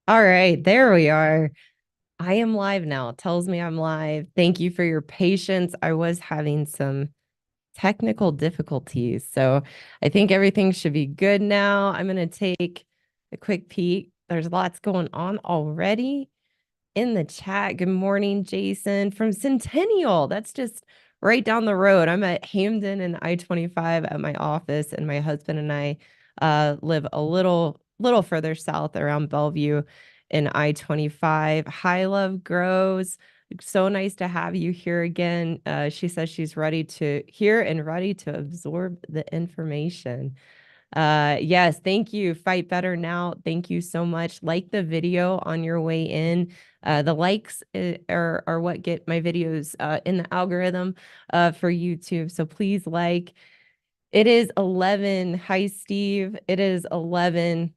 All right, there we are. I am live now. It tells me I'm live. Thank you for your patience. I was having some technical difficulties, so I think everything should be good now. I'm going to take a quick peek. There's lots going on already in the chat. Good morning, Jason from Centennial. That's just right down the road. I'm at Hamden and I-25 at my office, and my husband and I live a little further south around Bellevue in I-25. Hi, Love Grows. So nice to have you here again. She says she's ready to hear and ready to absorb the information. Yes, thank you. Fight Better Now. Thank you so much. Like the video on your way in. The likes are what get my videos in the algorithm for YouTube. So please like. It is 11. Hi, Steve. It is 11.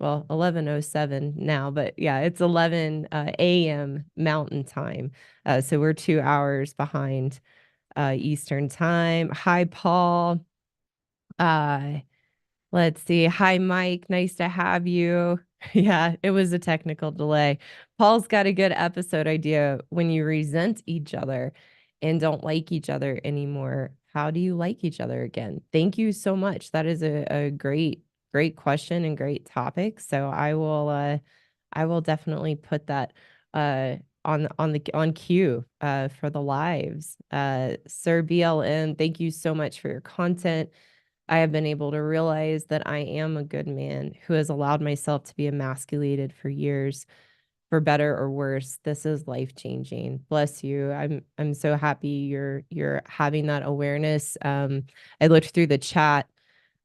Well, 11:07 now, but yeah, it's 11 a.m. Mountain Time. So we're 2 hours behind Eastern Time. Hi, Paul. Uh, Let's see. Hi, Mike. Nice to have you. Yeah, it was a technical delay. Paul's got a good episode idea. When you resent each other and don't like each other anymore, how do you like each other again? Thank you so much. That is a great question and great topic. So I will definitely put that uh on cue for the lives. Sir BLM, thank you so much for your content. I have been able to realize that I am a good man who has allowed myself to be emasculated for years, for better or worse. This is life changing. Bless you. I'm so happy you're having that awareness. I looked through the chat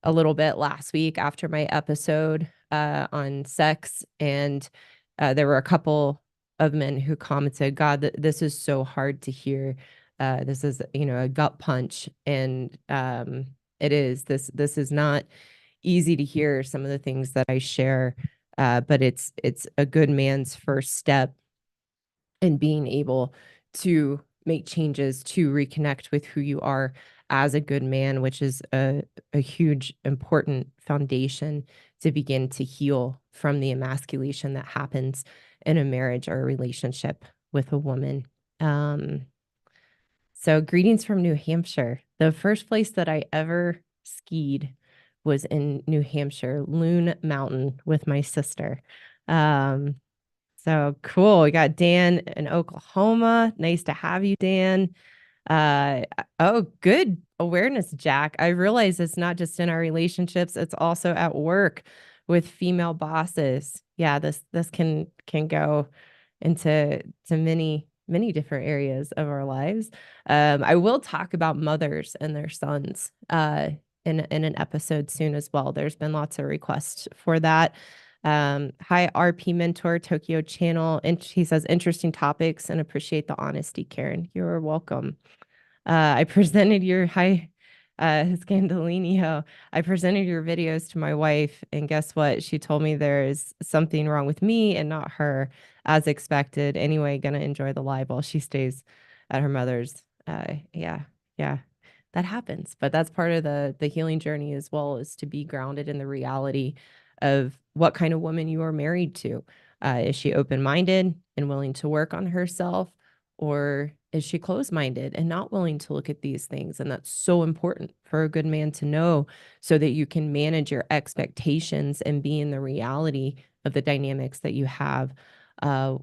a little bit last week after my episode on sex, and there were a couple of men who commented, "God, this is so hard to hear. This is, a gut punch," and it is. This is not easy to hear. Some of the things that I share, but it's a good man's first step and being able to make changes to reconnect with who you are as a good man, which is a huge, important foundation to begin to heal from the emasculation that happens in a marriage or a relationship with a woman. Um, so, greetings from New Hampshire. The first place that I ever skied was in New Hampshire, Loon Mountain, with my sister. Um, so cool. We got Dan in Oklahoma. Nice to have you, Dan. Oh, good awareness, Jack. I realize it's not just in our relationships, it's also at work with female bosses. Yeah, this can go into many different areas of our lives. I will talk about mothers and their sons in an episode soon as well. There's been lots of requests for that. Hi, RP Mentor Tokyo Channel. And he says, interesting topics and appreciate the honesty, Karen. You're welcome. I presented your hi, Scandalinio. I presented your videos to my wife, and guess what? She told me there is something wrong with me and not her, as expected. Anyway, gonna enjoy the live while she stays at her mother's. Yeah, that happens, but that's part of the healing journey as well, is to be grounded in the reality of what kind of woman you are married to. Is she open-minded and willing to work on herself? Or is she closed-minded and not willing to look at these things? And that's so important for a good man to know, so that you can manage your expectations and be in the reality of the dynamics that you have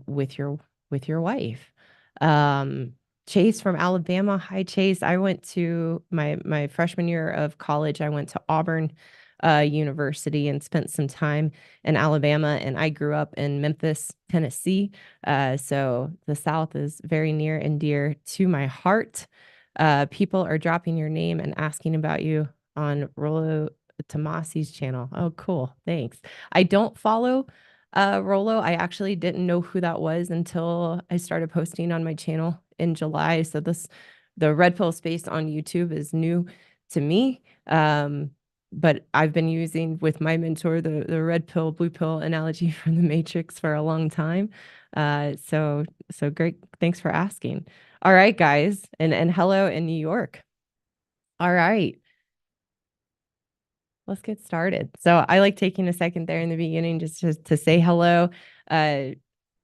with your wife. Um, Chase from Alabama. Hi, Chase. I went to my freshman year of college. I went to Auburn University and spent some time in Alabama, and I grew up in Memphis, Tennessee. So the South is very near and dear to my heart. People are dropping your name and asking about you on Rolo Tomasi's channel. Oh, cool. Thanks. I don't follow Rolo. I actually didn't know who that was until I started posting on my channel in July. So the red pill space on YouTube is new to me. But I've been using with my mentor the red pill, blue pill analogy from the Matrix for a long time. So great. Thanks for asking. All right, guys, and hello in New York. All right, let's get started. So I like taking a second there in the beginning just to say hello. Uh,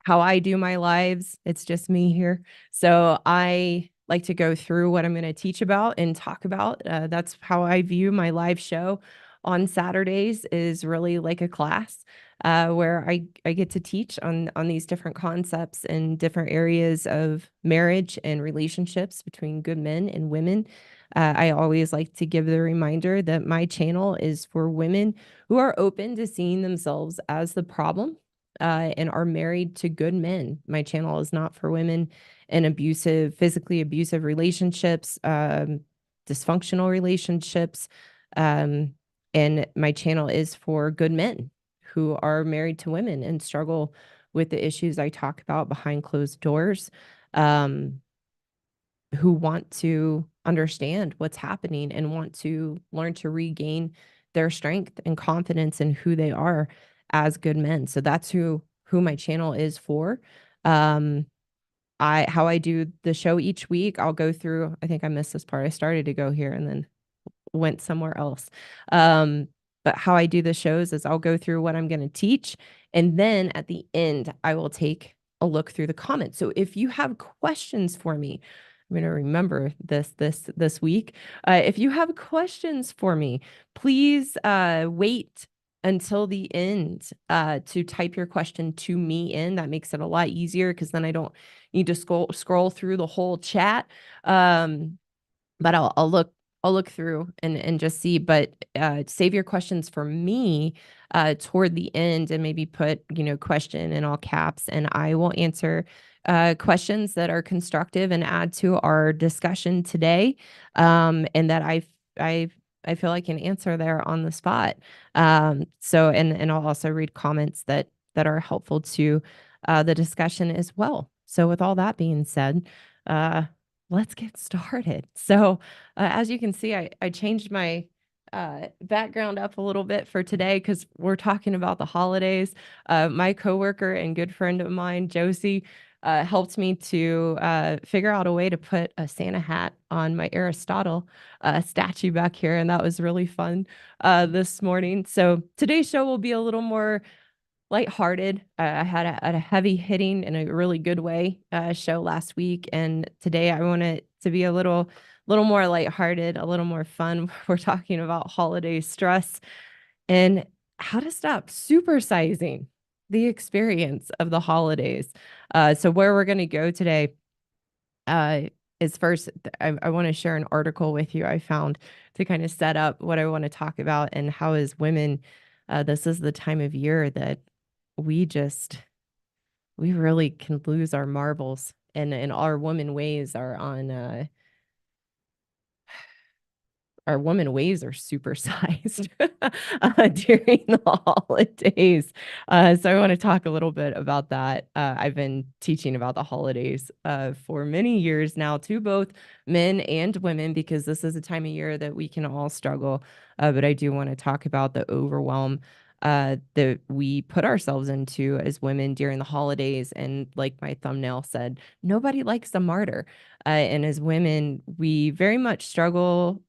how I do my lives, it's just me here. So I like to go through what I'm going to teach about and talk about. That's how I view my live show on Saturdays, is really like a class where I get to teach on these different concepts and different areas of marriage and relationships between good men and women. I always like to give the reminder that my channel is for women who are open to seeing themselves as the problem and are married to good men. My channel is not for women in abusive, physically abusive relationships, dysfunctional relationships. Um, and my channel is for good men who are married to women and struggle with the issues I talk about behind closed doors, who want to understand what's happening and want to learn to regain their strength and confidence in who they are as good men. So that's who my channel is for. Um, I how I do the show each week, I'll go through, I think I missed this part. I started to go here and then went somewhere else. Um, but how I do the shows is I'll go through what I'm going to teach, and then at the end, I will take a look through the comments. So if you have questions for me, I'm going to remember this week. If you have questions for me, please wait until the end to type your question to me in. That makes it a lot easier because then I don't need to scroll through the whole chat. But I'll look through and just see, but save your questions for me toward the end and maybe put, question in all caps, and I will answer questions that are constructive and add to our discussion today, and that I I feel I can answer there on the spot. So and I'll also read comments that are helpful to the discussion as well. So with all that being said, uh, let's get started. So, as you can see, I changed my background up a little bit for today because we're talking about the holidays. My coworker and good friend of mine, Josie, helped me to figure out a way to put a Santa hat on my Aristotle statue back here, and that was really fun this morning. So today's show will be a little more lighthearted. I had a heavy hitting in a really good way show last week, and today I want it to be a little more lighthearted, a little more fun. We're talking about holiday stress and how to stop supersizing the experience of the holidays. So where we're going to go today uh, is first, I want to share an article with you I found to kind of set up what I want to talk about and how, as women, this is the time of year that we just, we really can lose our marbles, and our woman ways are on, our woman ways are supersized during the holidays. So I want to talk a little bit about that. I've been teaching about the holidays for many years now to both men and women because this is a time of year that we can all struggle. But I do want to talk about the overwhelm that we put ourselves into as women during the holidays. And like my thumbnail said, nobody likes a martyr. And as women, we very much struggle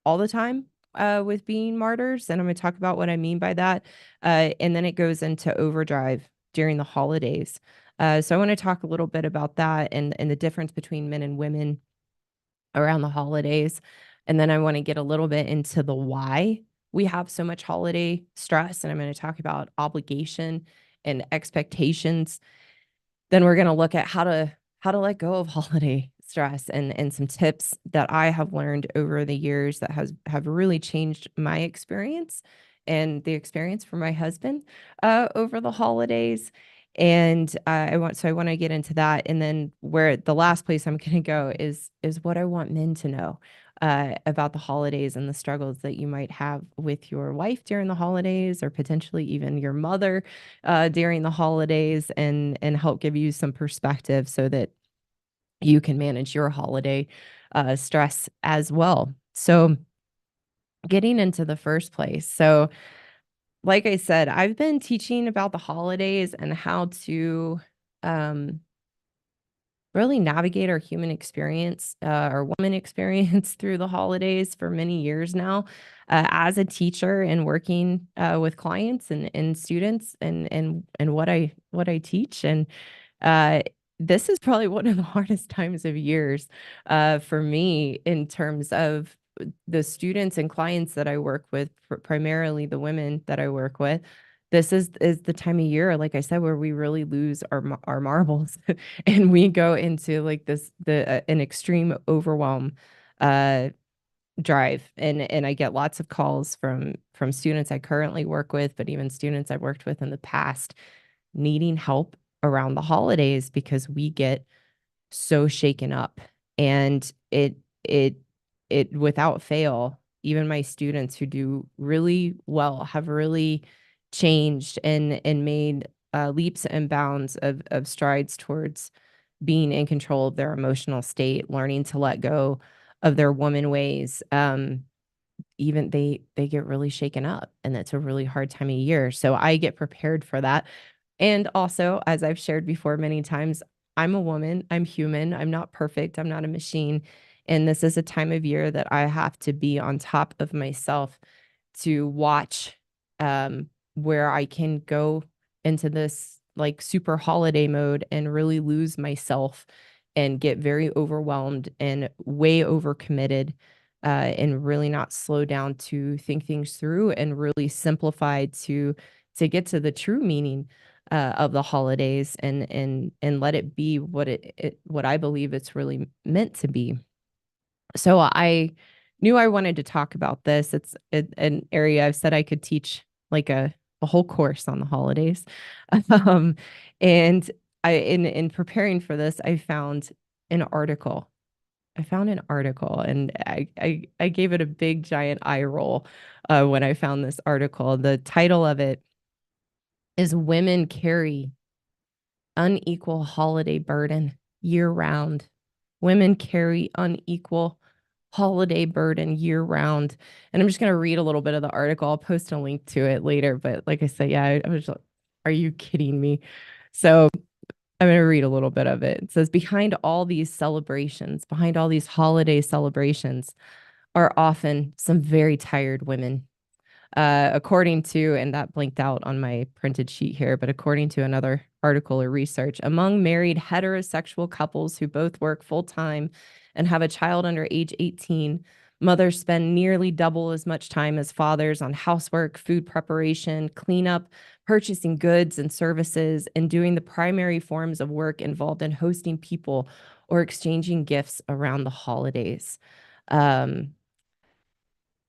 all the time with being martyrs. And I'm going to talk about what I mean by that. And then it goes into overdrive during the holidays. So I want to talk a little bit about that and the difference between men and women around the holidays. And then I want to get a little bit into the why we have so much holiday stress. And I'm going to talk about obligation and expectations. Then we're going to look at how to let go of holiday stress and some tips that I have learned over the years that have really changed my experience and the experience for my husband over the holidays. And I want to get into that, and then where the last place I'm going to go is what I want men to know about the holidays and the struggles that you might have with your wife during the holidays, or potentially even your mother during the holidays, and help give you some perspective so that you can manage your holiday stress as well. So getting into the first place. So like I said, I've been teaching about the holidays and how to um, really navigate our human experience, our woman experience through the holidays for many years now, as a teacher and working with clients and students and what I teach. And uh, this is probably one of the hardest times of years for me in terms of the students and clients that I work with, primarily the women that I work with. This is the time of year, like I said, where we really lose our marbles, and we go into like the an extreme overwhelm uh, drive. And I get lots of calls from students I currently work with, but even students I've worked with in the past, needing help around the holidays because we get so shaken up. And it it without fail, even my students who do really well have really changed and made leaps and bounds of strides towards being in control of their emotional state, learning to let go of their woman ways. Even they get really shaken up, and that's a really hard time of year. So I get prepared for that. And also, as I've shared before many times, I'm a woman, I'm human, I'm not perfect, I'm not a machine. And this is a time of year that I have to be on top of myself to watch where I can go into this like super holiday mode and really lose myself and get very overwhelmed and way overcommitted, and really not slow down to think things through and really simplify to get to the true meaning of the holidays and let it be what I believe it's really meant to be. So I knew I wanted to talk about this. It's an area I've said I could teach like a whole course on the holidays. Um, and in preparing for this, an article. I found an article, and I gave it a big giant eye roll when I found this article. The title of it is "Women Carry Unequal Holiday Burden Year Round." Women carry unequal holiday burden year round. And I'm just going to read a little bit of the article. I'll post a link to it later. But like I said, yeah, I was like, are you kidding me? So I'm going to read a little bit of it. It says, behind all these celebrations, behind all these holiday celebrations, are often some very tired women, according to, and that blinked out on my printed sheet here, but according to another article or research, among married heterosexual couples who both work full time and have a child under age 18, mothers spend nearly double as much time as fathers on housework, food preparation, cleanup, purchasing goods and services, and doing the primary forms of work involved in hosting people or exchanging gifts around the holidays. Um,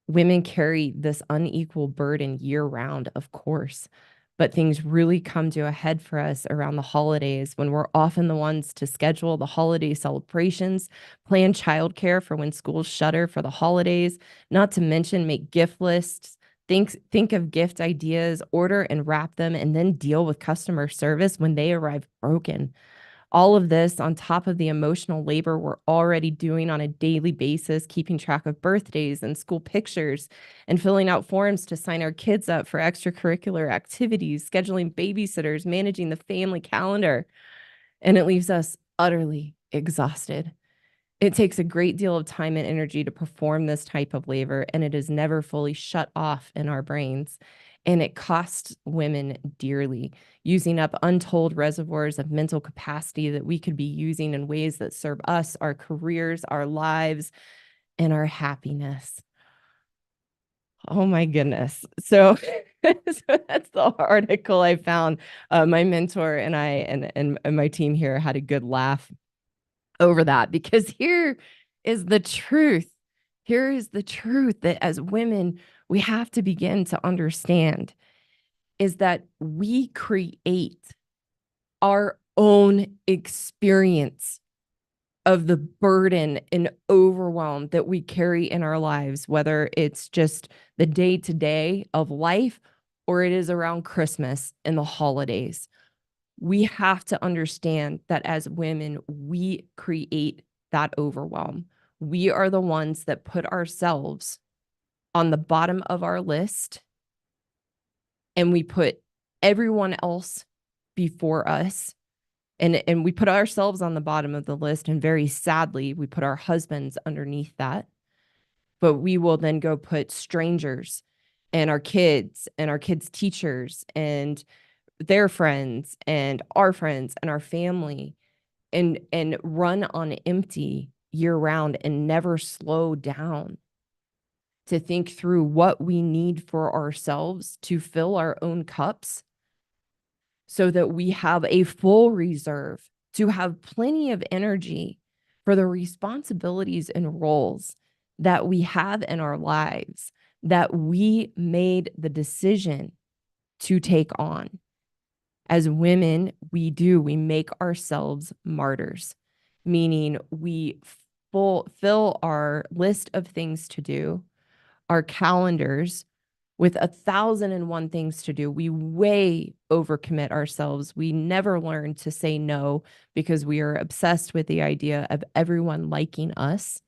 Women carry this unequal burden year round, of course, but things really come to a head for us around the holidays when we're often the ones to schedule the holiday celebrations, plan childcare for when schools shutter for the holidays, not to mention make gift lists, think of gift ideas, order and wrap them, and then deal with customer service when they arrive broken. All of this on top of the emotional labor we're already doing on a daily basis, keeping track of birthdays and school pictures and filling out forms to sign our kids up for extracurricular activities, scheduling babysitters, managing the family calendar. And it leaves us utterly exhausted. It takes a great deal of time and energy to perform this type of labor, and it is never fully shut off in our brains. And it costs women dearly, using up untold reservoirs of mental capacity that we could be using in ways that serve us, our careers, our lives, and our happiness. Oh my goodness. So, so that's the article I found. My mentor and I and my team here had a good laugh over that, because here is the truth. Here is the truth that as women, we have to begin to understand is that we create our own experience of the burden and overwhelm that we carry in our lives, whether it's just the day to day of life or it is around Christmas and the holidays. We have to understand that as women, we create that overwhelm. We are the ones that put ourselves on the bottom of our list, and we put everyone else before us. And we put ourselves on the bottom of the list, and very sadly, we put our husbands underneath that. But we will then go put strangers and our kids' teachers and their friends and our family and run on empty year round and never slow down to think through what we need for ourselves to fill our own cups so that we have a full reserve, to have plenty of energy for the responsibilities and roles that we have in our lives that we made the decision to take on. As women, we make ourselves martyrs, meaning we fill our list of things to do, our calendars with 1,001 things to do. We way overcommit ourselves. We never learn to say no because we are obsessed with the idea of everyone liking us,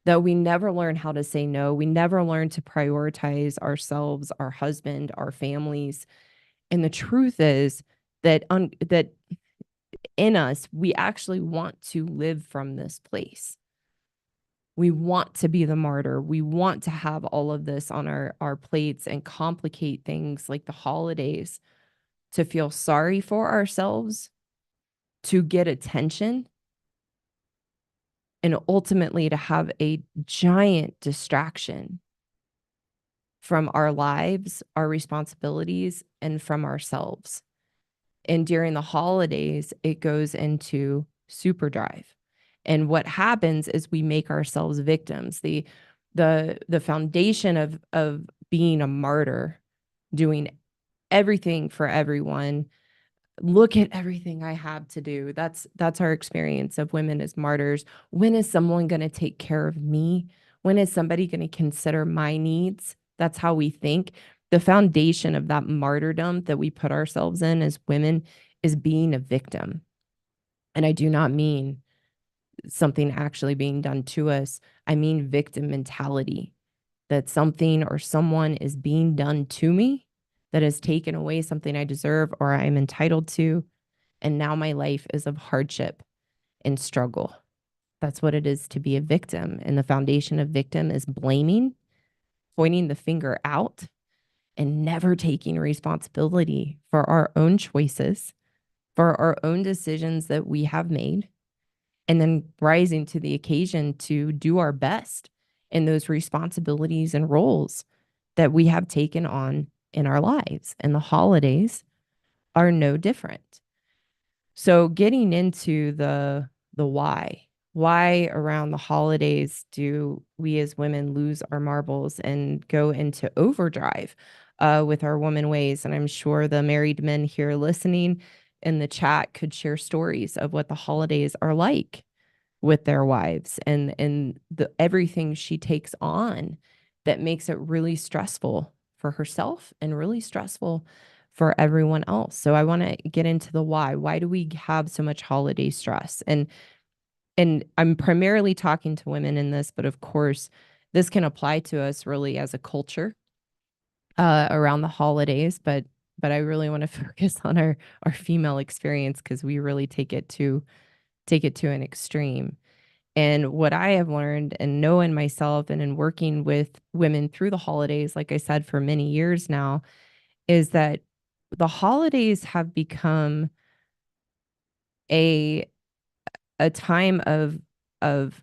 that we never learn how to say no. We never learn to prioritize ourselves, our husband, our families. And the truth is that in us, we actually want to live from this place. We want to be the martyr. We want to have all of this on our plates and complicate things like the holidays to feel sorry for ourselves, to get attention, and ultimately to have a giant distraction from our lives, our responsibilities, and from ourselves. And during the holidays, it goes into super drive. And what happens is we make ourselves victims. The foundation of being a martyr, doing everything for everyone. Look at everything I have to do. That's our experience of women as martyrs. When is someone going to take care of me? When is somebody going to consider my needs? That's how we think. The foundation of that martyrdom that we put ourselves in as women is being a victim. And I do not mean something actually being done to us. I mean victim mentality, that something or someone is being done to me that has taken away something I deserve or I'm entitled to. And now my life is of hardship and struggle. That's what it is to be a victim. And the foundation of victim is blaming, pointing the finger out, and never taking responsibility for our own choices, for our own decisions that we have made, and then rising to the occasion to do our best in those responsibilities and roles that we have taken on in our lives. And the holidays are no different. So getting into the why around the holidays do we as women lose our marbles and go into overdrive with our woman ways? And I'm sure the married men here listening in the chat could share stories of what the holidays are like with their wives and the everything she takes on that makes it really stressful for herself and really stressful for everyone else. So I want to get into the why. Why do we have so much holiday stress? And I'm primarily talking to women in this, but of course, this can apply to us really as a culture around the holidays. But I really want to focus on our female experience because we really take it to an extreme. And what I have learned and know in myself and in working with women through the holidays, like I said, for many years now, is that the holidays have become a a time of of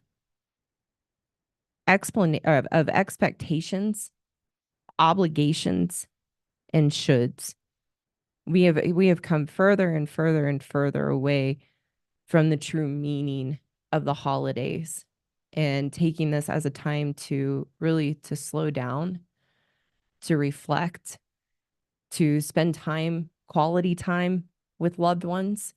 expectations, obligations, and shoulds. We have come further and further and further away from the true meaning of the holidays and taking this as a time to really to slow down, to reflect, to spend time, quality time with loved ones,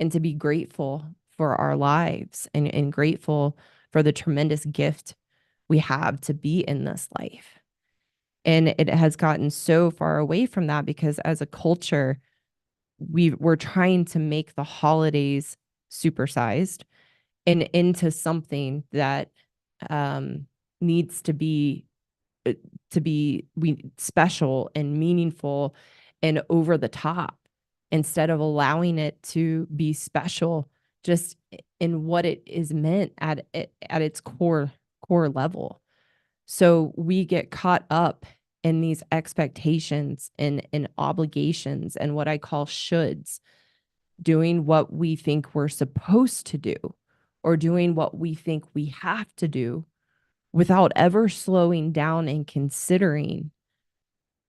and to be grateful for our lives and grateful for the tremendous gift we have to be in this life. And it has gotten so far away from that because as a culture, we're trying to make the holidays supersized and into something that needs to be we special and meaningful and over the top instead of allowing it to be special just in what it is meant at its core level. So we get caught up in these expectations and obligations and what I call shoulds, doing what we think we're supposed to do or doing what we think we have to do without ever slowing down and considering,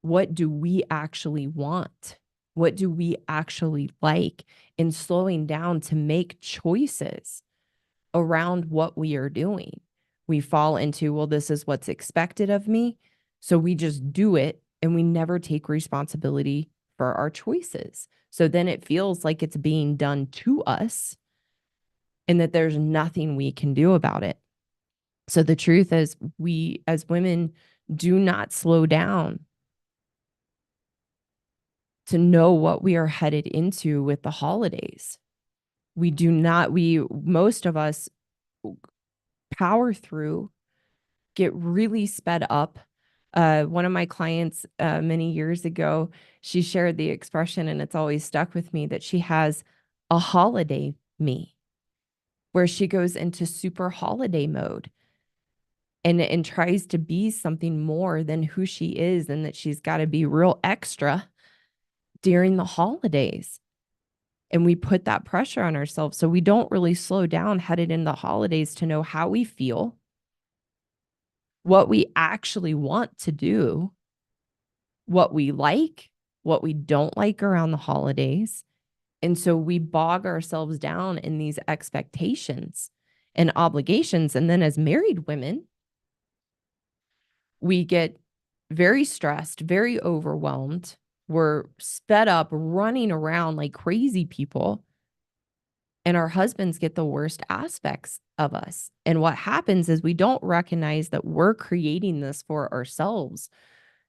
what do we actually want? What do we actually like? And slowing down to make choices around what we are doing. We fall into, well, this is what's expected of me. So we just do it and we never take responsibility for our choices. So then it feels like it's being done to us and that there's nothing we can do about it. So the truth is, we as women do not slow down to know what we are headed into with the holidays. We do not, most of us power through, get really sped up. One of my clients many years ago, she shared the expression, and it's always stuck with me, that she has a holiday me, where she goes into super holiday mode and tries to be something more than who she is, and that she's got to be real extra during the holidays. And we put that pressure on ourselves. So we don't really slow down headed in the holidays to know how we feel, what we actually want to do, what we like, what we don't like around the holidays. And so we bog ourselves down in these expectations and obligations. And then as married women, we get very stressed, very overwhelmed. We're sped up, running around like crazy people. And our husbands get the worst aspects of us. And what happens is we don't recognize that we're creating this for ourselves.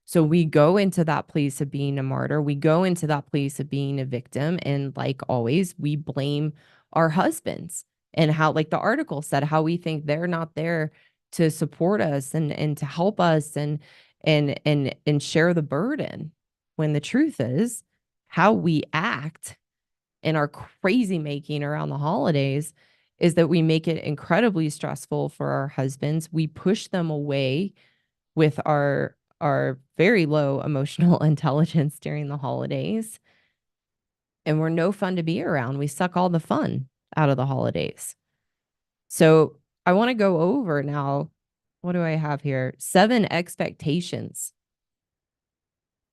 So we go into that place of being a martyr. We go into that place of being a victim. And like always, we blame our husbands, and how, like the article said, how we think they're not there to support us and to help us and share the burden. When the truth is, how we act in our crazy making around the holidays is that we make it incredibly stressful for our husbands. We push them away with our very low emotional intelligence during the holidays. And we're no fun to be around. We suck all the fun out of the holidays. So I want to go over now. What do I have here? 7 expectations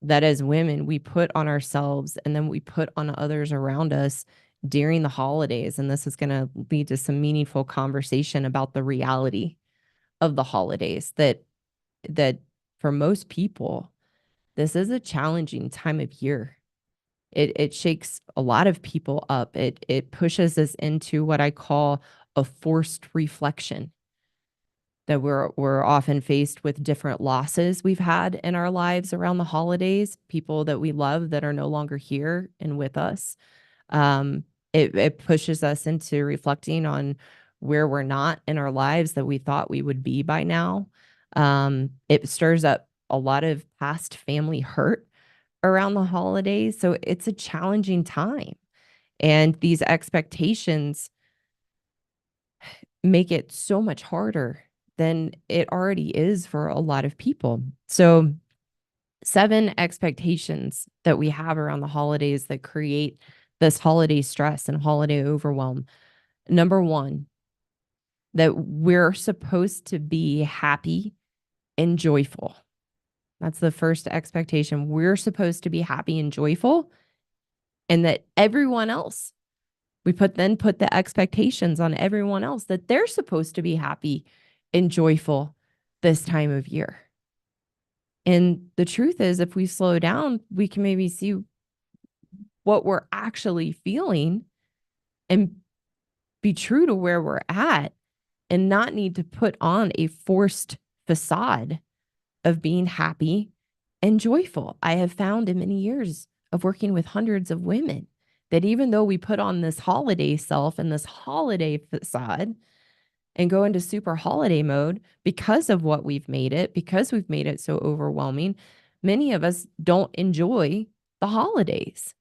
that as women we put on ourselves and then we put on others around us during the holidays. And this is going to lead to some meaningful conversation about the reality of the holidays, that for most people, this is a challenging time of year. It shakes a lot of people up. It pushes us into what I call a forced reflection, that we're often faced with different losses we've had in our lives around the holidays, people that we love that are no longer here and with us. It pushes us into reflecting on where we're not in our lives that we thought we would be by now. It stirs up a lot of past family hurt around the holidays. So it's a challenging time. And these expectations make it so much harder than it already is for a lot of people. So 7 expectations that we have around the holidays that create this holiday stress and holiday overwhelm. Number 1, that we're supposed to be happy and joyful. That's the first expectation. We're supposed to be happy and joyful, and that everyone else, we put the expectations on everyone else that they're supposed to be happy and joyful this time of year. And the truth is, if we slow down, we can maybe see what we're actually feeling and be true to where we're at, and not need to put on a forced facade of being happy and joyful. I have found in many years of working with hundreds of women that even though we put on this holiday self and this holiday facade and go into super holiday mode, because of what we've made it, because we've made it so overwhelming, many of us don't enjoy the holidays.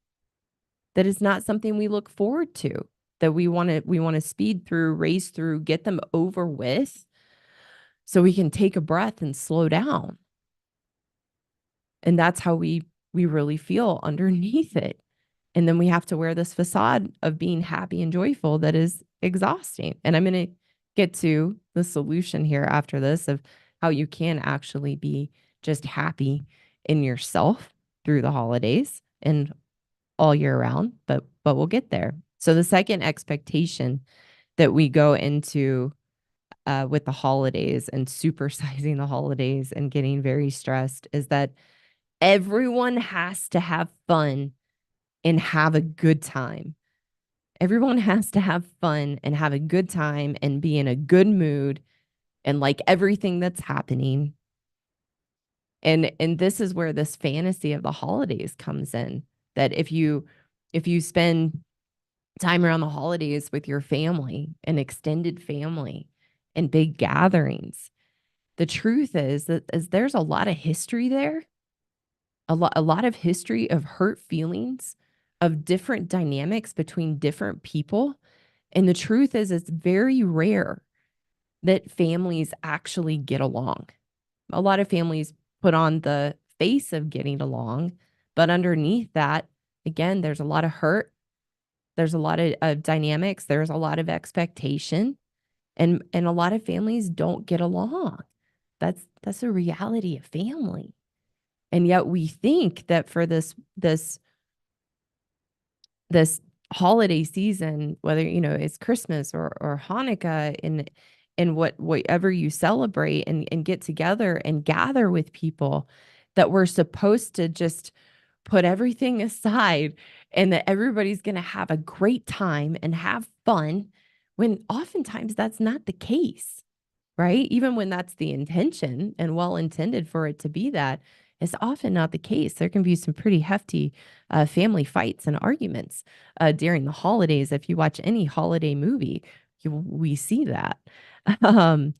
that is not something we look forward to, that we want to speed through, race through, get them over with so we can take a breath and slow down. And that's how we really feel underneath it. And then we have to wear this facade of being happy and joyful that is exhausting. And I'm going to get to the solution here after this of how you can actually be just happy in yourself through the holidays and all year round, but we'll get there. So the second expectation that we go into with the holidays and supersizing the holidays and getting very stressed is that everyone has to have fun and have a good time. Everyone has to have fun and have a good time and be in a good mood and like everything that's happening. And this is where this fantasy of the holidays comes in. That if you spend time around the holidays with your family and extended family and big gatherings, the truth is that there's a lot of history there, a lot of history of hurt feelings, of different dynamics between different people. And the truth is it's very rare that families actually get along. A lot of families put on the face of getting along, but underneath that, again, there's a lot of hurt. There's a lot of dynamics. There's a lot of expectation, and a lot of families don't get along. That's a reality of family. And yet we think that for this holiday season, whether it's Christmas or Hanukkah, and whatever you celebrate and get together and gather with people, that we're supposed to just put everything aside and that everybody's going to have a great time and have fun, when oftentimes that's not the case, right? Even when that's the intention and well intended for it to be, that is often not the case. There can be some pretty hefty family fights and arguments during the holidays. If you watch any holiday movie, we see that. Um,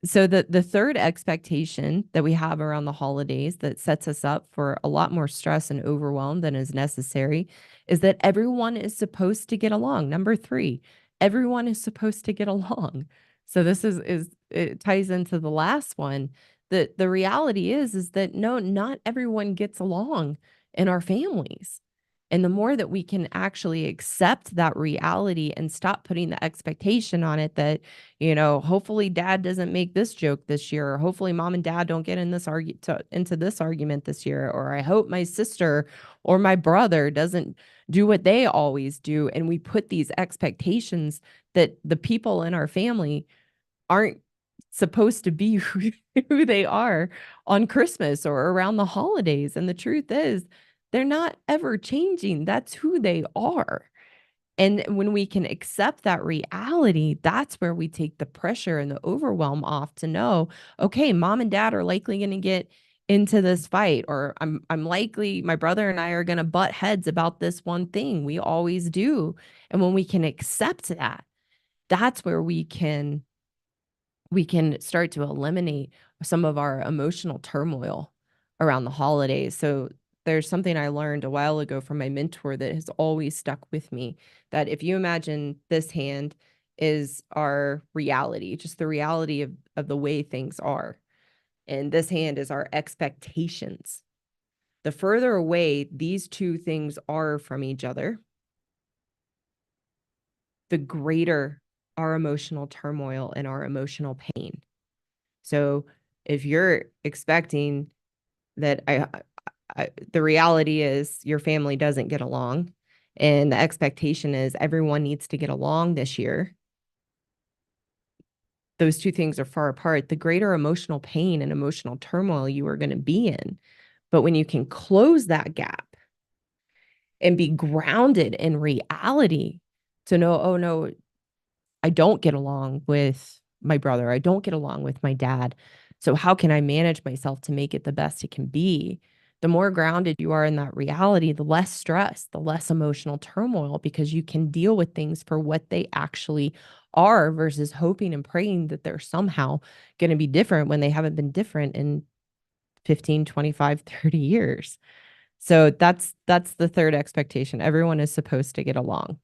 so the third expectation that we have around the holidays that sets us up for a lot more stress and overwhelm than is necessary is that everyone is supposed to get along. Number three, everyone is supposed to get along. So this is it ties into the last one. The reality is that no, not everyone gets along in our families. And the more that we can actually accept that reality and stop putting the expectation on it that, hopefully dad doesn't make this joke this year, or hopefully mom and dad don't get in this into this argument this year, or I hope my sister or my brother doesn't do what they always do. And we put these expectations that the people in our family aren't supposed to be who they are on Christmas or around the holidays. And the truth is, they're not ever changing. That's who they are. And when we can accept that reality, that's where we take the pressure and the overwhelm off to know, okay, mom and dad are likely going to get into this fight, or I'm likely my brother and I are going to butt heads about this one thing. We always do. And when we can accept that, that's where we can start to eliminate some of our emotional turmoil around the holidays. So there's something I learned a while ago from my mentor that has always stuck with me, that if you imagine this hand is our reality, just the reality of the way things are, and this hand is our expectations. The further away these two things are from each other, the greater our emotional turmoil and our emotional pain. So if you're expecting that the reality is your family doesn't get along, and the expectation is everyone needs to get along this year, those two things are far apart. The greater emotional pain and emotional turmoil you are going to be in. But when you can close that gap and be grounded in reality to know, oh no, I don't get along with my brother. I don't get along with my dad. So how can I manage myself to make it the best it can be? The more grounded you are in that reality, the less stress, the less emotional turmoil, because you can deal with things for what they actually are versus hoping and praying that they're somehow going to be different when they haven't been different in 15, 25, 30 years. So that's the third expectation. Everyone is supposed to get along.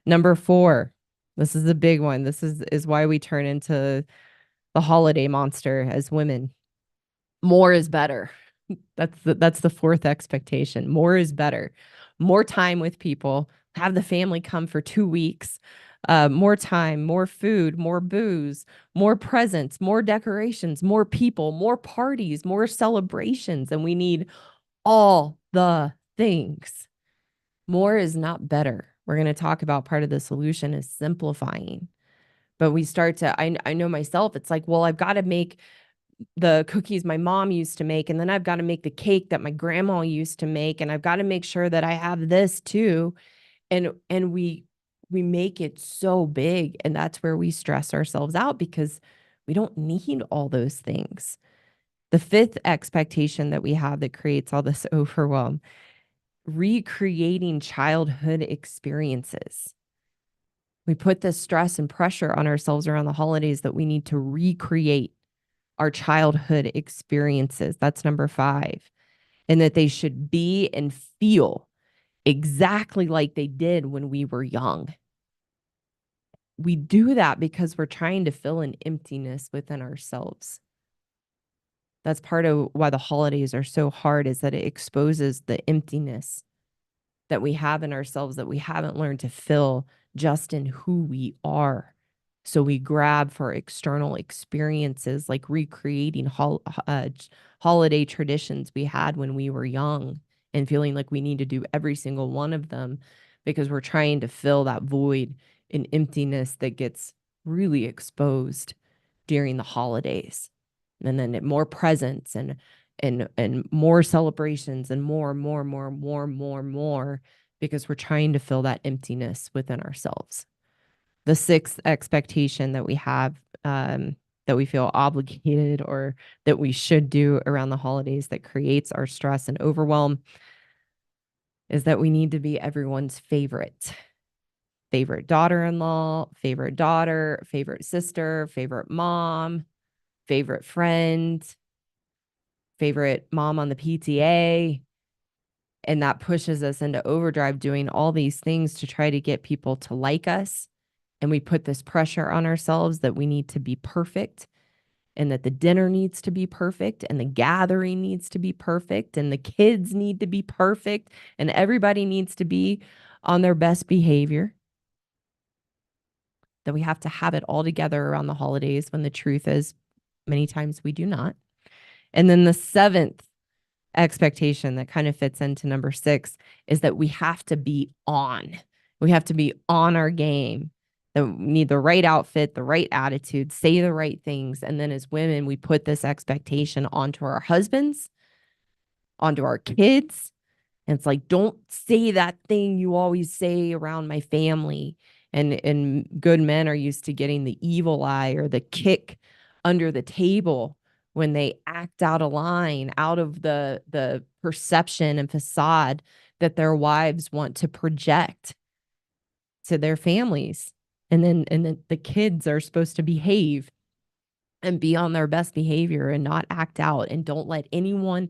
Number 4, this is the big one. This is why we turn into the holiday monster as women. More is better. That's the fourth expectation. More is better. More time with people. Have the family come for 2 weeks. More time, more food, more booze, more presents, more decorations, more people, more parties, more celebrations. And we need all the things. More is not better. We're going to talk about part of the solution is simplifying. But we start to, I know myself, it's like, well, I've got to make the cookies my mom used to make, and then I've got to make the cake that my grandma used to make, and I've got to make sure that I have this too. And we make it so big, and that's where we stress ourselves out because we don't need all those things. The fifth expectation that we have that creates all this overwhelm, recreating childhood experiences. We put this stress and pressure on ourselves around the holidays that we need to recreate our childhood experiences. That's number 5. And that they should be and feel exactly like they did when we were young. We do that because we're trying to fill an emptiness within ourselves. That's part of why the holidays are so hard, is that it exposes the emptiness that we have in ourselves that we haven't learned to fill just in who we are. So we grab for external experiences, like recreating holiday traditions we had when we were young and feeling like we need to do every single one of them because we're trying to fill that void and emptiness that gets really exposed during the holidays. And then more presents and more celebrations and more because we're trying to fill that emptiness within ourselves. The sixth expectation that we have, that we feel obligated or that we should do around the holidays that creates our stress and overwhelm, is that we need to be everyone's favorite daughter-in-law, favorite daughter, favorite sister, favorite mom, favorite friend, favorite mom on the PTA. And that pushes us into overdrive doing all these things to try to get people to like us. And we put this pressure on ourselves that we need to be perfect, and that the dinner needs to be perfect, and the gathering needs to be perfect, and the kids need to be perfect, and everybody needs to be on their best behavior. That we have to have it all together around the holidays when the truth is many times we do not. And then the seventh expectation that kind of fits into number 6 is that we have to be on. We have to be on our game. That we need the right outfit, the right attitude, say the right things. And then as women, we put this expectation onto our husbands, onto our kids. And it's like, don't say that thing you always say around my family. And good men are used to getting the evil eye or the kick under the table when they act out of line, out of the perception and facade that their wives want to project to their families. And then the kids are supposed to behave and be on their best behavior and not act out, and don't let anyone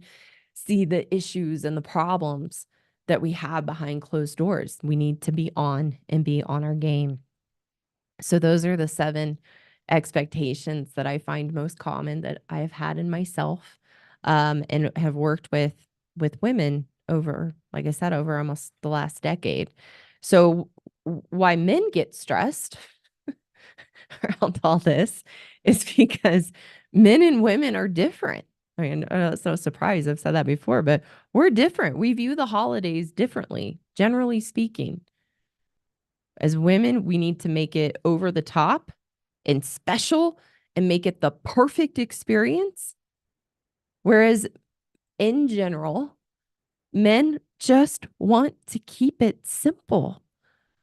see the issues and the problems that we have behind closed doors. We need to be on and be on our game. So those are the 7 expectations that I find most common that I have had in myself, and have worked with women over, like I said, over almost the last decade. So why men get stressed around all this is because men and women are different. I mean, it's no surprise. I've said that before, but we're different. We view the holidays differently, generally speaking. As women, we need to make it over the top and special and make it the perfect experience. Whereas in general, men just want to keep it simple.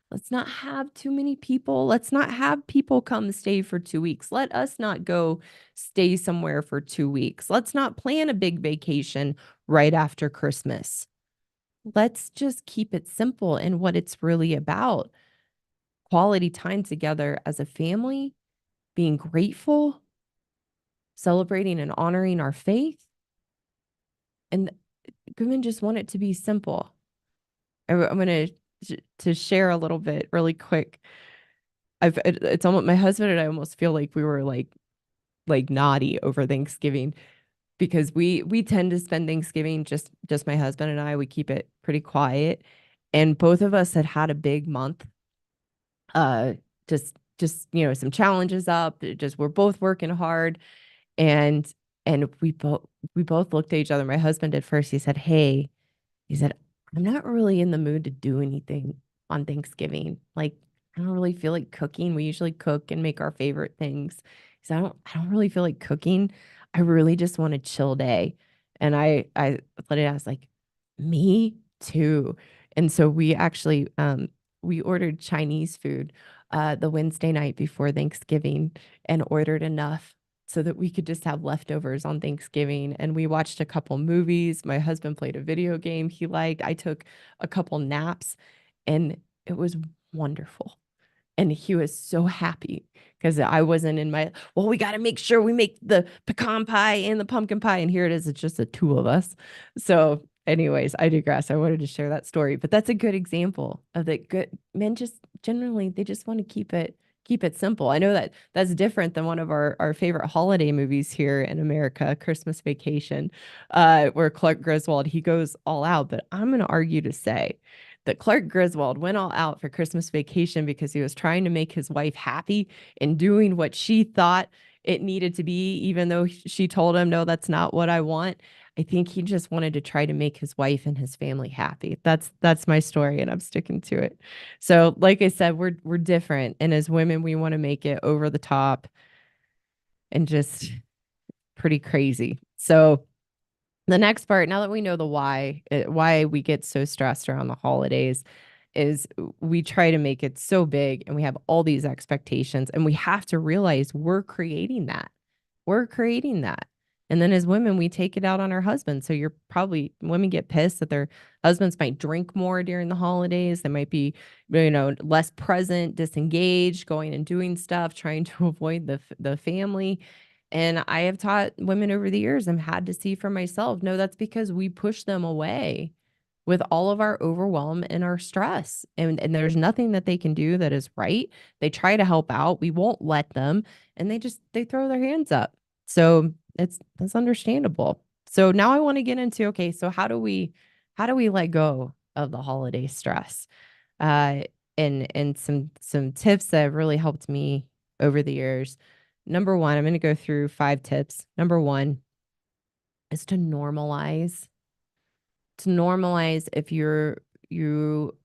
Let's not have too many people. Let's not have people come stay for 2 weeks. Let us not go stay somewhere for 2 weeks. Let's not plan a big vacation right after Christmas. Let's just keep it simple and what it's really about. Quality time together as a family, being grateful, celebrating and honoring our faith. And women just want it to be simple. I'm going to share a little bit really quick. It's almost, my husband and I almost feel like we were like naughty over Thanksgiving because we tend to spend Thanksgiving just my husband and I. We keep it pretty quiet, and both of us had a big month. Uh, just some challenges up. Just we're both working hard, and we both looked at each other. My husband did first. He said, "Hey," he said, "I'm not really in the mood to do anything on Thanksgiving. Like, I don't really feel like cooking. We usually cook and make our favorite things. So I don't really feel like cooking. I really just want a chill day." And I let it out. I was like, me too. And so we ordered Chinese food the Wednesday night before Thanksgiving and ordered enough so that we could just have leftovers on Thanksgiving. And we watched a couple movies. My husband played a video game he liked. I took a couple naps, and it was wonderful. And he was so happy because I wasn't in my, well, we got to make sure we make the pecan pie and the pumpkin pie. And here it is. It's just the two of us. So, anyways, I digress. I wanted to share that story, but that's a good example of that good men just generally, they just want to keep it simple. I know that that's different than one of our favorite holiday movies here in America, Christmas Vacation, where Clark Griswold, he goes all out. But I'm going to argue to say that Clark Griswold went all out for Christmas Vacation because he was trying to make his wife happy and doing what she thought it needed to be, even though she told him, no, that's not what I want. I think he just wanted to try to make his wife and his family happy. That's my story, and I'm sticking to it. So, like I said, we're different, and as women, we want to make it over the top and just pretty crazy. So, the next part, now that we know the why we get so stressed around the holidays, is we try to make it so big and we have all these expectations, and we have to realize we're creating that. We're creating that. And then as women, we take it out on our husbands. So you're probably, women get pissed that their husbands might drink more during the holidays. They might be, less present, disengaged, going and doing stuff, trying to avoid the family. And I have taught women over the years and had to see for myself, no, that's because we push them away with all of our overwhelm and our stress. And there's nothing that they can do that is right. They try to help out. We won't let them. And they throw their hands up. So that's understandable. So now I want to get into, okay, so how do we let go of the holiday stress? Uh and some tips that have really helped me over the years. Number one, I'm going to go through 5 tips. Number one is to normalize if you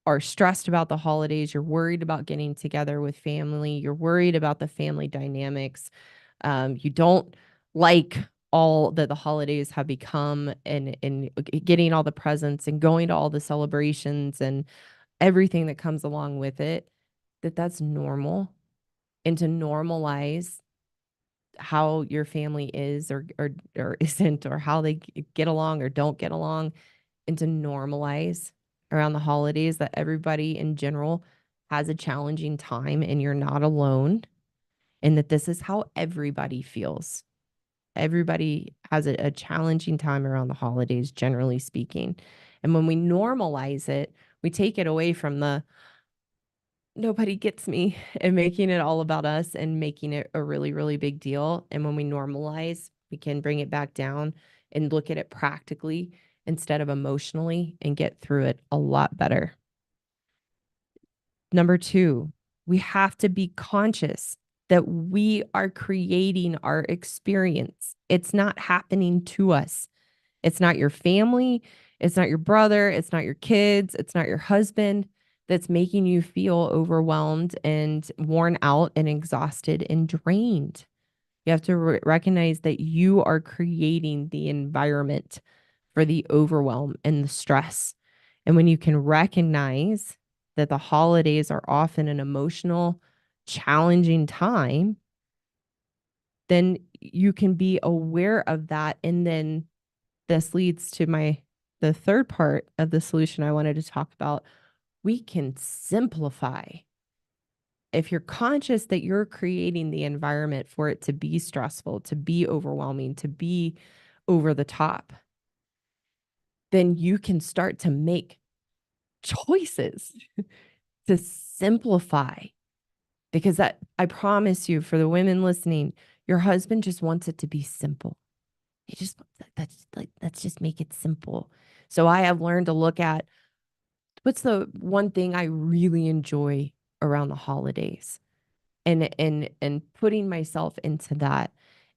are stressed about the holidays, you're worried about getting together with family, you're worried about the family dynamics, you don't like all that the holidays have become, and getting all the presents and going to all the celebrations and everything that comes along with it, that's normal. And to normalize how your family is or isn't, or how they get along or don't get along, and to normalize around the holidays that everybody in general has a challenging time and you're not alone, and that this is how everybody feels. Everybody has a challenging time around the holidays, generally speaking. And when we normalize it, we take it away from the nobody gets me and making it all about us and making it a really, really big deal. And when we normalize, we can bring it back down and look at it practically instead of emotionally and get through it a lot better. Number two, we have to be conscious that we are creating our experience. It's not happening to us. It's not your family. It's not your brother. It's not your kids. It's not your husband that's making you feel overwhelmed and worn out and exhausted and drained. You have to recognize that you are creating the environment for the overwhelm and the stress. And when you can recognize that the holidays are often an emotional, challenging time, then you can be aware of that. And then this leads to the third part of the solution I wanted to talk about. We can simplify. If you're conscious that you're creating the environment for it to be stressful, to be overwhelming, to be over the top, then you can start to make choices to simplify. Because that, I promise you, for the women listening, your husband just wants it to be simple. He just, that's like, let's just make it simple. So I have learned to look at what's the one thing I really enjoy around the holidays, and putting myself into that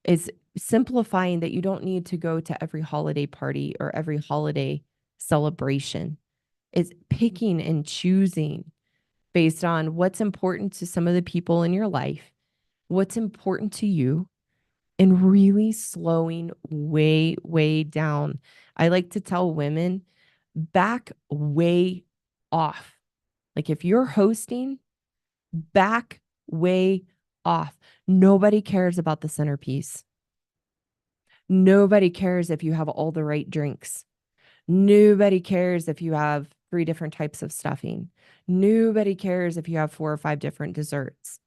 is simplifying that you don't need to go to every holiday party or every holiday celebration. Is picking and choosing based on what's important to some of the people in your life, what's important to you, and really slowing way, way down. I like to tell women, back way off. Like if you're hosting, back way off. Nobody cares about the centerpiece. Nobody cares if you have all the right drinks. Nobody cares if you have 3 different types of stuffing. Nobody cares if you have 4 or 5 different desserts.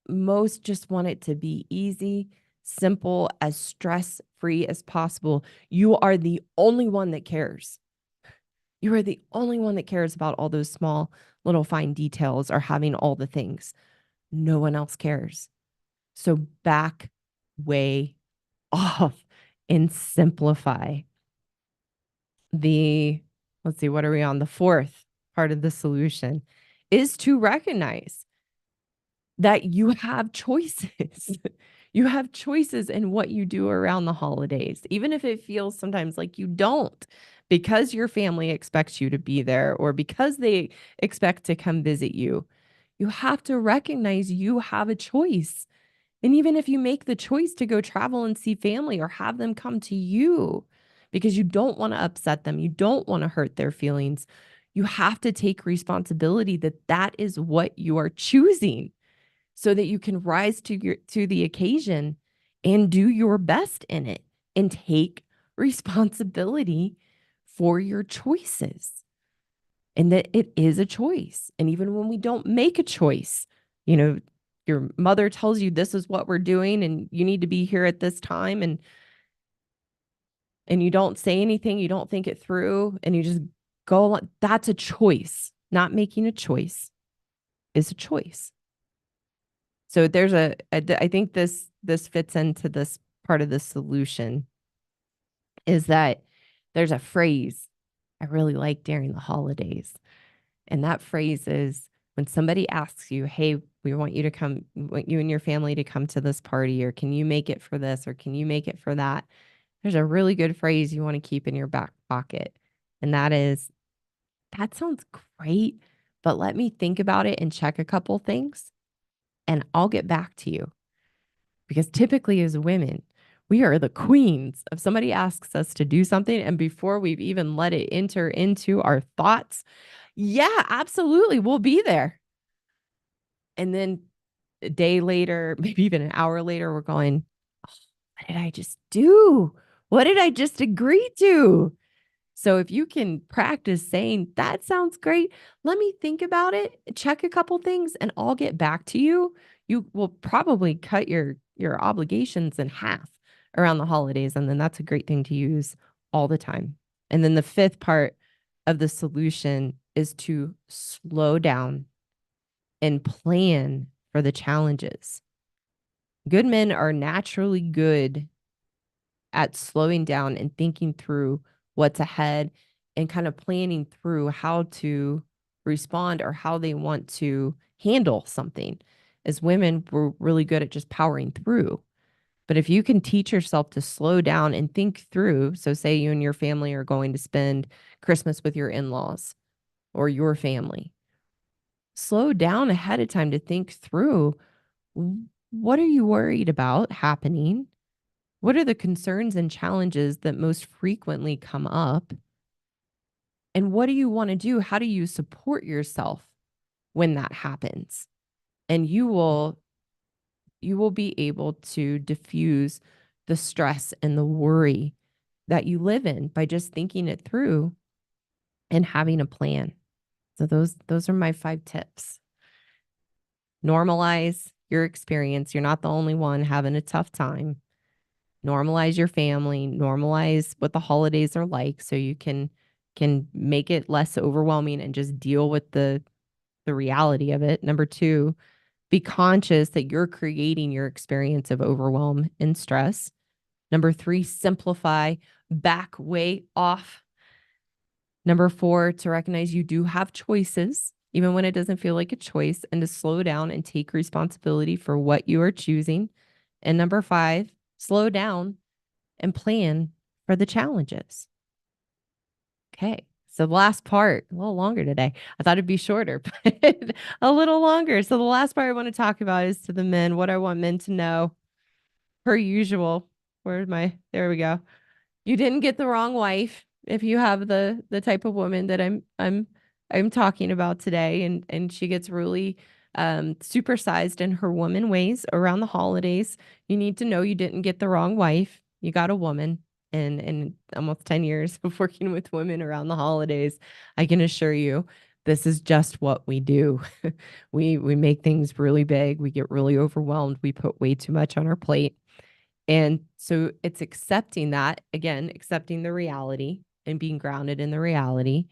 Most just want it to be easy, simple, as stress-free as possible. You are the only one that cares. You are the only one that cares about all those small, little fine details or having all the things. No one else cares. So back way off and simplify. Let's see, what are we on? The fourth part of the solution is to recognize that you have choices. You have choices in what you do around the holidays, even if it feels sometimes like you don't, because your family expects you to be there or because they expect to come visit you. You have to recognize you have a choice. And even if you make the choice to go travel and see family or have them come to you because you don't want to upset them, you don't want to hurt their feelings, you have to take responsibility that that is what you are choosing so that you can rise to the occasion and do your best in it and take responsibility for your choices, and that it is a choice. And even when we don't make a choice, you know, your mother tells you this is what we're doing and you need to be here at this time, and you don't say anything, you don't think it through, and you just go along. That's a choice. Not making a choice is a choice. So I think this fits into this part of the solution, is that there's a phrase I really like during the holidays. And that phrase is when somebody asks you, "Hey, we want you to come, we want you and your family to come to this party, or can you make it for this, or can you make it for that?" There's a really good phrase you want to keep in your back pocket. And that is, "That sounds great, but let me think about it and check a couple things, and I'll get back to you." Because typically, as women, we are the queens. If somebody asks us to do something, and before we've even let it enter into our thoughts, yeah, absolutely, we'll be there. And then a day later, maybe even an hour later, we're going, "Oh, what did I just do? What did I just agree to?" So if you can practice saying, "That sounds great. Let me think about it, check a couple things, and I'll get back to you." You will probably cut your obligations in half around the holidays, and then that's a great thing to use all the time. And then the fifth part of the solution is to slow down and plan for the challenges. Good men are naturally good at slowing down and thinking through what's ahead and kind of planning through how to respond or how they want to handle something. As women, we're really good at just powering through. But if you can teach yourself to slow down and think through, so say you and your family are going to spend Christmas with your in laws or your family, slow down ahead of time to think through, what are you worried about happening? What are the concerns and challenges that most frequently come up? And what do you want to do? How do you support yourself when that happens? And you will be able to diffuse the stress and the worry that you live in by just thinking it through and having a plan. So those are my 5 tips. Normalize your experience. You're not the only one having a tough time. Normalize your family, normalize what the holidays are like so you can make it less overwhelming and just deal with the reality of it. Number 2, be conscious that you're creating your experience of overwhelm and stress. Number 3, simplify, back way off. Number 4, to recognize you do have choices, even when it doesn't feel like a choice, and to slow down and take responsibility for what you are choosing. And number 5, slow down and plan for the challenges. Okay. So the last part, a little longer today. I thought it'd be shorter, but a little longer. So the last part I want to talk about is to the men, what I want men to know, per usual. Where's my, there we go. You didn't get the wrong wife if you have the type of woman that I'm talking about today, and she gets really supersized in her woman ways around the holidays. You need to know you didn't get the wrong wife. You got a woman. And in almost 10 years of working with women around the holidays, I can assure you this is just what we do. We make things really big. We get really overwhelmed. We put way too much on our plate. And so it's accepting that, again, accepting the reality and being grounded in the reality,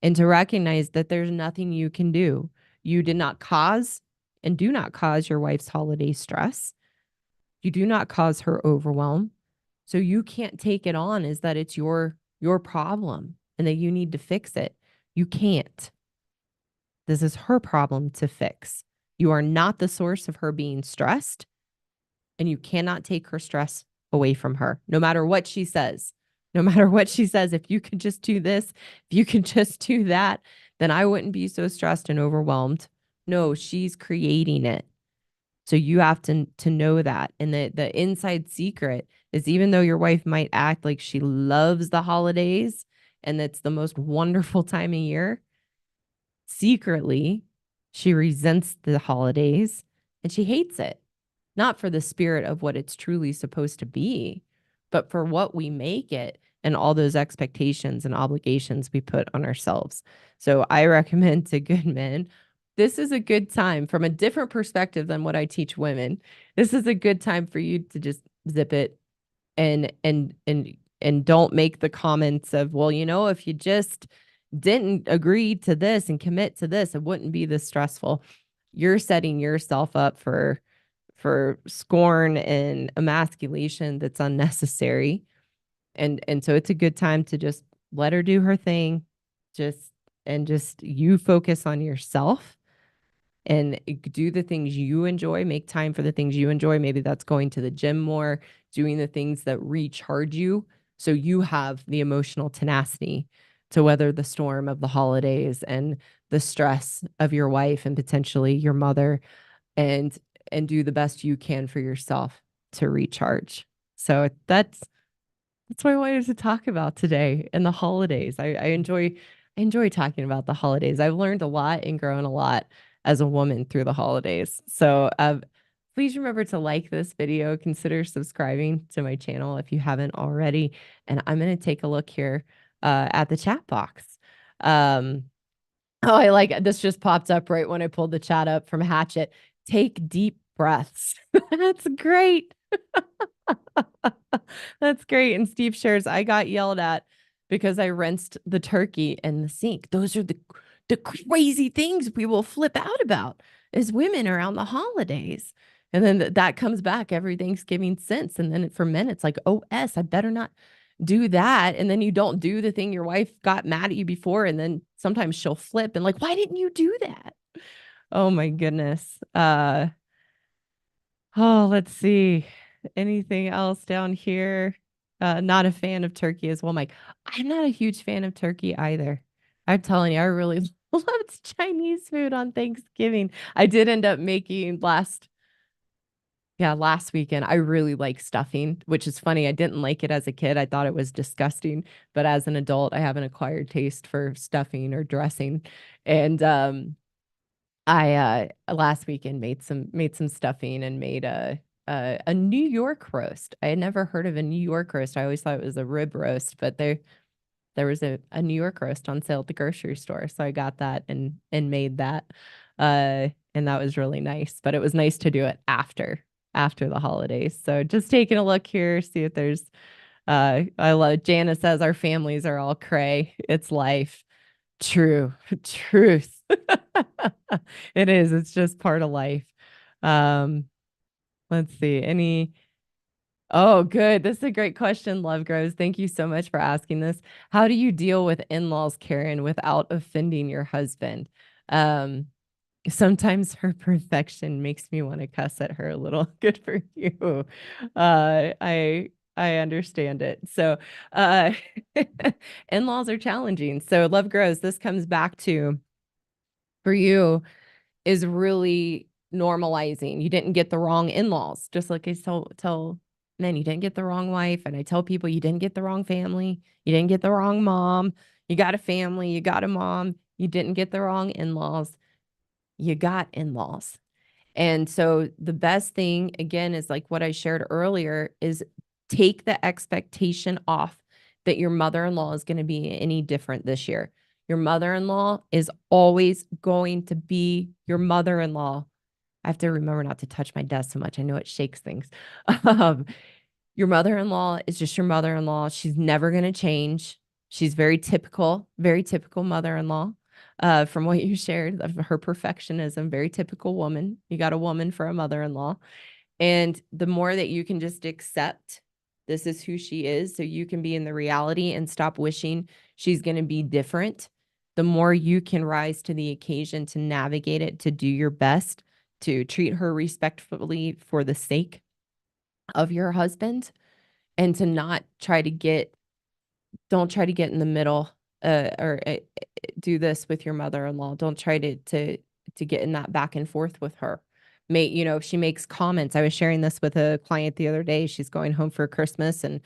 and to recognize that there's nothing you can do. You did not cause and do not cause your wife's holiday stress. You do not cause her overwhelm. So you can't take it on as that it's your problem and that you need to fix it. You can't. This is her problem to fix. You are not the source of her being stressed, and you cannot take her stress away from her, no matter what she says. No matter what she says, if you could just do this, if you could just do that, then I wouldn't be so stressed and overwhelmed. No, she's creating it. So you have to know that. And the inside secret is, even though your wife might act like she loves the holidays and it's the most wonderful time of year, secretly she resents the holidays and she hates it. Not for the spirit of what it's truly supposed to be, but for what we make it and all those expectations and obligations we put on ourselves. So I recommend to good men, this is a good time from a different perspective than what I teach women. This is a good time for you to just zip it and don't make the comments of, well, if you just didn't agree to this and commit to this, it wouldn't be this stressful. You're setting yourself up for scorn and emasculation that's unnecessary. And so it's a good time to just let her do her thing, just you focus on yourself and do the things you enjoy, make time for the things you enjoy. Maybe that's going to the gym more, doing the things that recharge you so you have the emotional tenacity to weather the storm of the holidays and the stress of your wife and potentially your mother, and do the best you can for yourself to recharge. So that's what I wanted to talk about today and the holidays. I enjoy talking about the holidays. I've learned a lot and grown a lot as a woman through the holidays. So please remember to like this video, consider subscribing to my channel if you haven't already. And I'm going to take a look here at the chat box. Oh, I like it. This just popped up right when I pulled the chat up from Hatchet. Take deep breaths. That's great. That's great. And Steve shares, I got yelled at because I rinsed the turkey in the sink. Those are the crazy things we will flip out about as women around the holidays. And then that comes back every Thanksgiving since. And then for men, it's like, oh, I better not do that. And then you don't do the thing your wife got mad at you before. And then sometimes she'll flip and like, why didn't you do that? Oh my goodness. Oh, let's see. Anything else down here? Not a fan of turkey as well, Mike. I'm not a huge fan of turkey either. I'm telling you, I really loved Chinese food on Thanksgiving. I did end up making last weekend. I really like stuffing, which is funny. I didn't like it as a kid. I thought it was disgusting, but as an adult, I have an acquired taste for stuffing or dressing. And I last weekend made some stuffing and made a New York roast. I had never heard of a New York roast. I always thought it was a rib roast, but there was a New York roast on sale at the grocery store. So I got that and made that. And that was really nice. But it was nice to do it after the holidays. So just taking a look here, see if there's I love Jana says our families are all cray. It's life. True. Truth. It is. It's just part of life. Um, let's see. Any Oh, good. This is a great question, Love Grows. Thank you so much for asking this. How do you deal with in-laws, Karen, without offending your husband? Um, Sometimes her perfection makes me want to cuss at her a little. Good for you. I understand it. So, uh, in-laws are challenging. So, Love Grows. This comes back to for you is really normalizing. You didn't get the wrong in-laws, just like I tell men, you didn't get the wrong wife, and I tell people you didn't get the wrong family, you didn't get the wrong mom, you got a family, you got a mom, you didn't get the wrong in-laws, you got in-laws. And so the best thing, again, is like what I shared earlier, is take the expectation off that your mother-in-law is going to be any different this year. Your mother-in-law is always going to be your mother-in-law. I have to remember not to touch my desk so much. I know it shakes things. Um, your mother-in-law is just your mother-in-law. She's never going to change. She's very typical mother-in-law. From what you shared of her perfectionism, very typical woman. You got a woman for a mother-in-law. And the more that you can just accept this is who she is, so you can be in the reality and stop wishing she's going to be different, the more you can rise to the occasion to navigate it, to do your best, to treat her respectfully for the sake of your husband, and to not try to get don't try to get in the middle or do this with your mother-in-law. Don't try to get in that back and forth with her. If she makes comments. I was sharing this with a client the other day. She's going home for Christmas and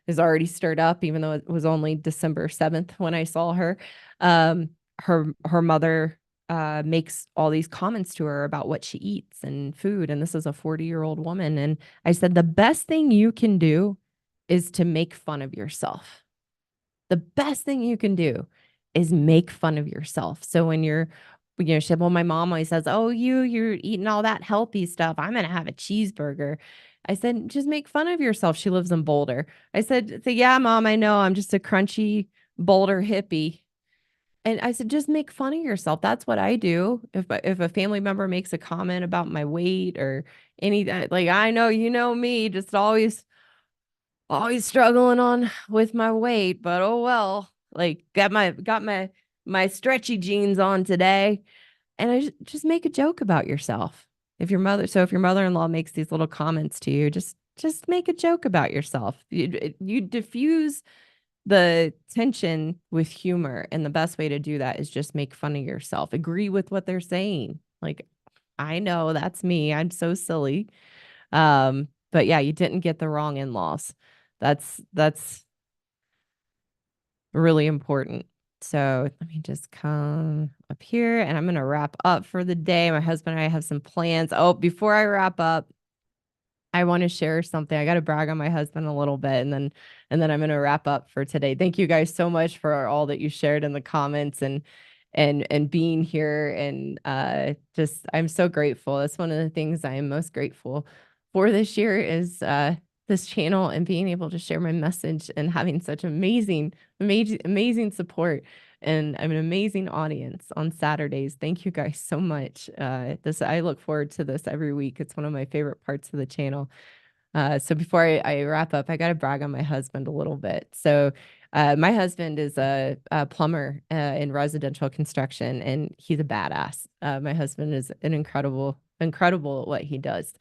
is already stirred up, even though it was only December 7th when I saw her. Um, her mother makes all these comments to her about what she eats and food. And this is a 40-year-old woman. And I said, the best thing you can do is to make fun of yourself. The best thing you can do is make fun of yourself. So when she said, well, my mom always says, oh, you're eating all that healthy stuff. I'm going to have a cheeseburger. I said, just make fun of yourself. She lives in Boulder. I said, yeah, mom, I know. I'm just a crunchy Boulder hippie. And I said, just make fun of yourself. That's what I do. If a family member makes a comment about my weight or anything, like I know, me, just always struggling on with my weight, but oh well. Like got my stretchy jeans on today, and I just make a joke about yourself. If your mother-in-law makes these little comments to you, just make a joke about yourself. You diffuse the tension with humor, and the best way to do that is just make fun of yourself. Agree with what they're saying. Like, I know that's me. I'm so silly. But yeah, you didn't get the wrong in-laws. That's really important. So let me just come up here and I'm gonna wrap up for the day. My husband and I have some plans. Oh, before I wrap up, I want to share something. I got to brag on my husband a little bit and then I'm going to wrap up for today. Thank you guys so much for all that you shared in the comments and being here and just I'm so grateful. That's one of the things I am most grateful for this year is this channel and being able to share my message and having such amazing support and I'm an amazing audience on Saturdays. Thank you guys so much. I look forward to this every week. It's one of my favorite parts of the channel. So before I wrap up, I got to brag on my husband a little bit. So my husband is a plumber in residential construction, and he's a badass. My husband is an incredible at what he does.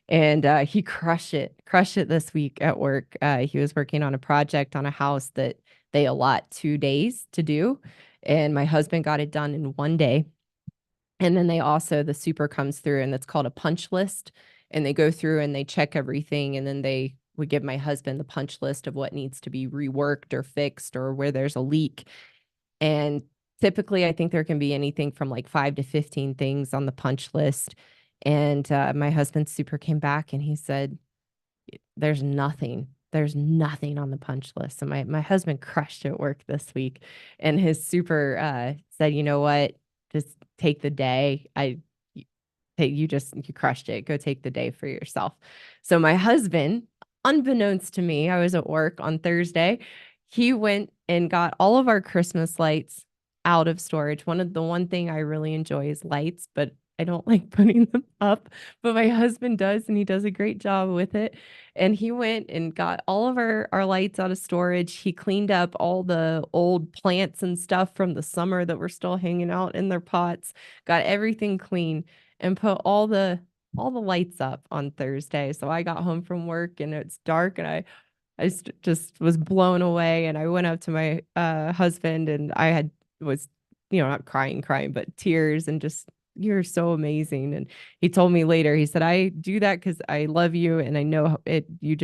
And he crushed it this week at work. He was working on a project on a house that they allot 2 days to do. And my husband got it done in 1 day. And then the super comes through and it's called a punch list. And they go through and they check everything. And then they would give my husband the punch list of what needs to be reworked or fixed or where there's a leak. And typically, I think there can be anything from like 5 to 15 things on the punch list. And my husband's super came back and he said, there's nothing. There's nothing on the punch list. So my husband crushed at work this week. And his super said, you know what? Just take the day. hey, you crushed it. Go take the day for yourself. So my husband, unbeknownst to me, I was at work on Thursday. He went and got all of our Christmas lights out of storage. One thing I really enjoy is lights, but I don't like putting them up. But my husband does, and he does a great job with it. And he went and got all of our lights out of storage. He cleaned up all the old plants and stuff from the summer that were still hanging out in their pots, got everything clean and put all the lights up on Thursday. So I got home from work and it's dark and just was blown away. And I went up to my husband and I had was, not crying, but tears and just, you're so amazing. And he told me later, he said, I do that because I love you and I know it, you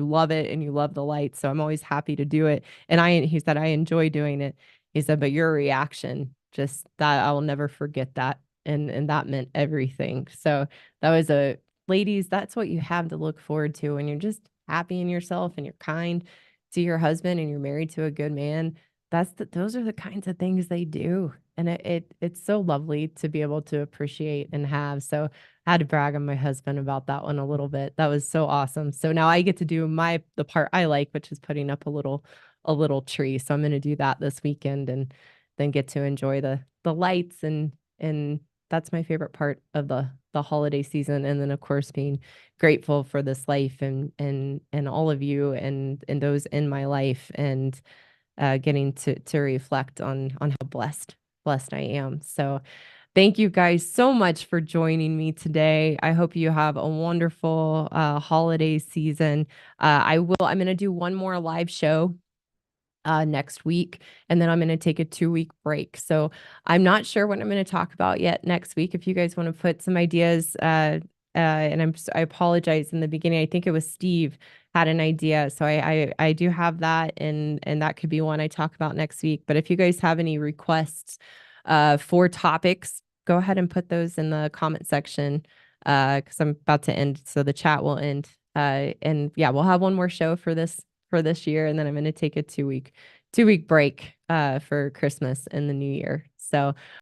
love it and you love the lights. So I'm always happy to do it. And he said, I enjoy doing it. He said, but your reaction, just that I'll never forget that. And that meant everything. So that was ladies, that's what you have to look forward to when you're just happy in yourself and you're kind to your husband and you're married to a good man. Those are the kinds of things they do. And it's so lovely to be able to appreciate and have. So I had to brag on my husband about that one a little bit. That was so awesome. So now I get to do the part I like, which is putting up a little tree. So I'm going to do that this weekend and then get to enjoy the lights and that's my favorite part of the holiday season. And then of course being grateful for this life and all of you and those in my life and getting to reflect on how blessed I am. So thank you guys so much for joining me today. I hope you have a wonderful holiday season. I'm going to do one more live show next week, and then I'm going to take a 2 week break. So I'm not sure what I'm going to talk about yet next week. If you guys want to put some ideas, and I apologize in the beginning. I think it was Steve had an idea, so I do have that, and that could be one I talk about next week. But if you guys have any requests for topics, go ahead and put those in the comment section because I'm about to end, so the chat will end. And yeah, we'll have one more show for this year, and then I'm going to take a 2 week break for Christmas and the New Year. So